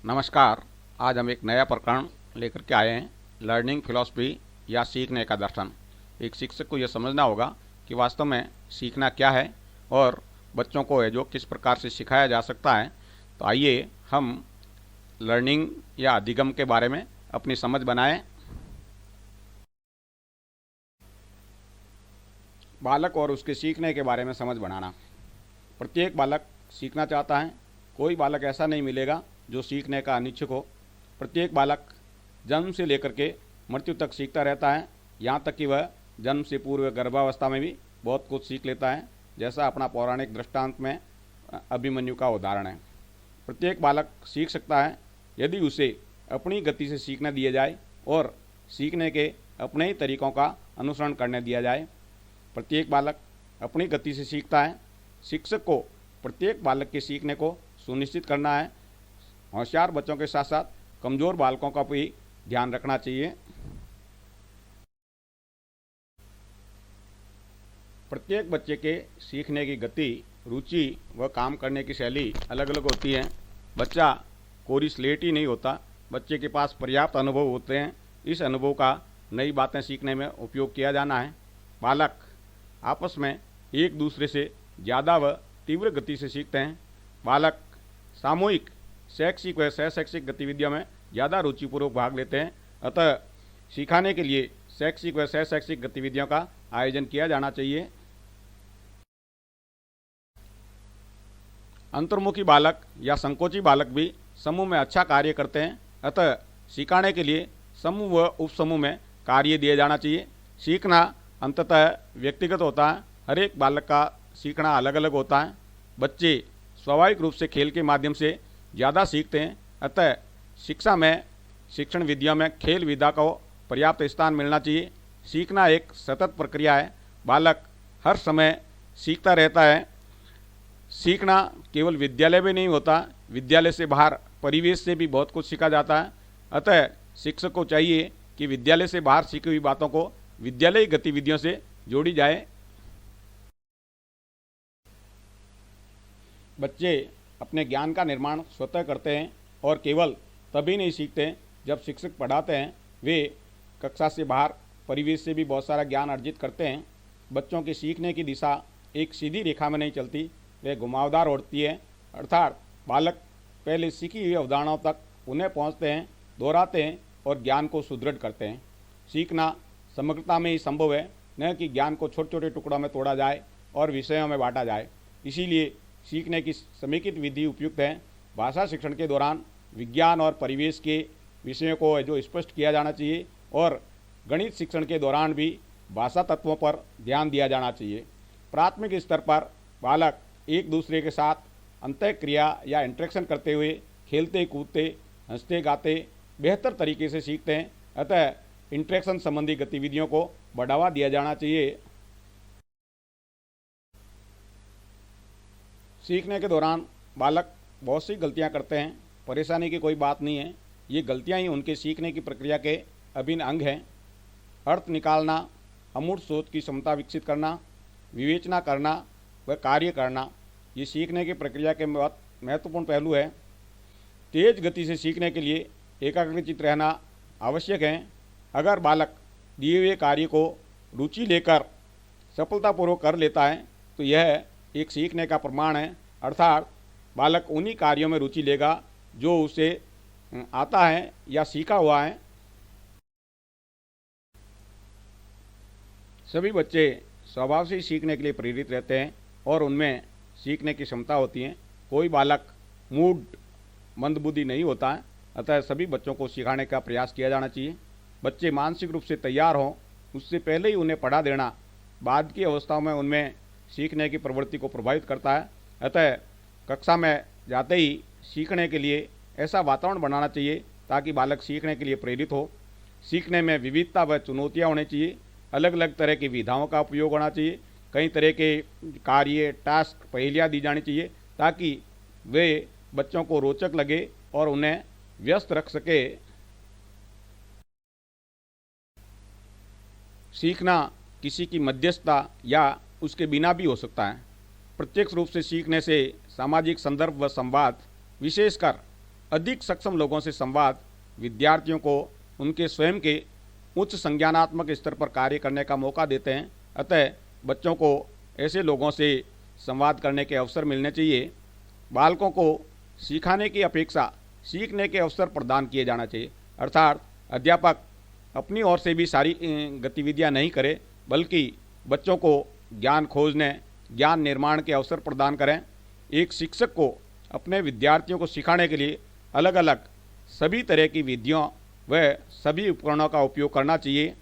नमस्कार। आज हम एक नया प्रकरण लेकर के आए हैं, लर्निंग फिलॉसफी या सीखने का दर्शन। एक शिक्षक को यह समझना होगा कि वास्तव में सीखना क्या है और बच्चों को है जो किस प्रकार से सिखाया जा सकता है। तो आइए हम लर्निंग या अधिगम के बारे में अपनी समझ बनाएं। बालक और उसके सीखने के बारे में समझ बनाना। प्रत्येक बालक सीखना चाहता है। कोई बालक ऐसा नहीं मिलेगा जो सीखने का अनिच्छुक हो। प्रत्येक बालक जन्म से लेकर के मृत्यु तक सीखता रहता है, यहाँ तक कि वह जन्म से पूर्व गर्भावस्था में भी बहुत कुछ सीख लेता है, जैसा अपना पौराणिक दृष्टांत में अभिमन्यु का उदाहरण है। प्रत्येक बालक सीख सकता है यदि उसे अपनी गति से सीखने दिया जाए और सीखने के अपने ही तरीकों का अनुसरण करने दिया जाए। प्रत्येक बालक अपनी गति से सीखता है। शिक्षक को प्रत्येक बालक के सीखने को सुनिश्चित करना है। होशियार बच्चों के साथ साथ कमज़ोर बालकों का भी ध्यान रखना चाहिए। प्रत्येक बच्चे के सीखने की गति, रुचि व काम करने की शैली अलग अलग होती है। बच्चा कोरी स्लेट ही नहीं होता। बच्चे के पास पर्याप्त अनुभव होते हैं। इस अनुभव का नई बातें सीखने में उपयोग किया जाना है। बालक आपस में एक दूसरे से ज़्यादा व तीव्र गति से सीखते हैं। बालक सामूहिक शैक्षिक व शैक्षिक गतिविधियों में ज़्यादा रुचिपूर्वक भाग लेते हैं। अतः सिखाने के लिए शैक्षिक व शैक्षिक गतिविधियों का आयोजन किया जाना चाहिए। अंतर्मुखी बालक या संकोची बालक भी समूह में अच्छा कार्य करते हैं। अतः सिखाने के लिए समूह व उपसमूह में कार्य दिया जाना चाहिए। सीखना अंततः व्यक्तिगत होता है। हर एक बालक का सीखना अलग अलग होता है। बच्चे स्वाभाविक रूप से खेल के माध्यम से ज़्यादा सीखते हैं। अतः शिक्षा में, शिक्षण विधियों में खेल विधा को पर्याप्त स्थान मिलना चाहिए। सीखना एक सतत प्रक्रिया है। बालक हर समय सीखता रहता है। सीखना केवल विद्यालय में नहीं होता, विद्यालय से बाहर परिवेश से भी बहुत कुछ सीखा जाता है। अतः शिक्षक को चाहिए कि विद्यालय से बाहर सीखी हुई बातों को विद्यालयी गतिविधियों से जोड़ी जाए। बच्चे अपने ज्ञान का निर्माण स्वतः करते हैं और केवल तभी नहीं सीखते जब शिक्षक पढ़ाते हैं। वे कक्षा से बाहर परिवेश से भी बहुत सारा ज्ञान अर्जित करते हैं। बच्चों की सीखने की दिशा एक सीधी रेखा में नहीं चलती, वे घुमावदार होती है। अर्थात बालक पहले सीखी हुई अवधारणाओं तक उन्हें पहुंचते हैं, दोहराते हैं और ज्ञान को सुदृढ़ करते हैं। सीखना समग्रता में ही संभव है, न कि ज्ञान को छोटे छोटे टुकड़ों में तोड़ा जाए और विषयों में बांटा जाए। इसीलिए सीखने की समेकित विधि उपयुक्त है। भाषा शिक्षण के दौरान विज्ञान और परिवेश के विषयों को जो स्पष्ट किया जाना चाहिए और गणित शिक्षण के दौरान भी भाषा तत्वों पर ध्यान दिया जाना चाहिए। प्राथमिक स्तर पर बालक एक दूसरे के साथ अंतःक्रिया या इंटरेक्शन करते हुए खेलते कूदते हंसते गाते बेहतर तरीके से सीखते हैं। अतः इंटरेक्शन संबंधी गतिविधियों को बढ़ावा दिया जाना चाहिए। सीखने के दौरान बालक बहुत सी गलतियां करते हैं। परेशानी की कोई बात नहीं है। ये गलतियां ही उनके सीखने की प्रक्रिया के अभिन्न अंग हैं। अर्थ निकालना, अमूर्त सोच की क्षमता विकसित करना, विवेचना करना व कार्य करना, ये सीखने की प्रक्रिया के बहुत महत्वपूर्ण पहलू है। तेज गति से सीखने के लिए एकाग्रचित्त रहना आवश्यक है। अगर बालक दिए हुए कार्य को रुचि लेकर सफलतापूर्वक कर लेता है तो यह एक सीखने का प्रमाण है। अर्थात बालक उन्हीं कार्यों में रुचि लेगा जो उसे आता है या सीखा हुआ है। सभी बच्चे स्वभाव से ही सीखने के लिए प्रेरित रहते हैं और उनमें सीखने की क्षमता होती है। कोई बालक मूड मंदबुद्धि नहीं होता है। अतः सभी बच्चों को सिखाने का प्रयास किया जाना चाहिए। बच्चे मानसिक रूप से तैयार हों उससे पहले ही उन्हें पढ़ा देना बाद की अवस्थाओं में उनमें सीखने की प्रवृत्ति को प्रभावित करता है। अतः कक्षा में जाते ही सीखने के लिए ऐसा वातावरण बनाना चाहिए ताकि बालक सीखने के लिए प्रेरित हो। सीखने में विविधता व चुनौतियाँ होनी चाहिए। अलग अलग तरह की विधाओं का उपयोग होना चाहिए। कई तरह के कार्य, टास्क, पहेलियाँ दी जानी चाहिए ताकि वे बच्चों को रोचक लगे और उन्हें व्यस्त रख सके। सीखना किसी की मध्यस्थता या उसके बिना भी हो सकता है। प्रत्यक्ष रूप से सीखने से सामाजिक संदर्भ व संवाद, विशेषकर अधिक सक्षम लोगों से संवाद विद्यार्थियों को उनके स्वयं के उच्च संज्ञानात्मक स्तर पर कार्य करने का मौका देते हैं। अतः बच्चों को ऐसे लोगों से संवाद करने के अवसर मिलने चाहिए। बालकों को सिखाने की अपेक्षा सीखने के अवसर प्रदान किए जाना चाहिए, अर्थात अध्यापक अपनी ओर से भी सारी गतिविधियां नहीं करें, बल्कि बच्चों को ज्ञान खोजने, ज्ञान निर्माण के अवसर प्रदान करें। एक शिक्षक को अपने विद्यार्थियों को सिखाने के लिए अलग अलग सभी तरह की विधियों व सभी उपकरणों का उपयोग करना चाहिए।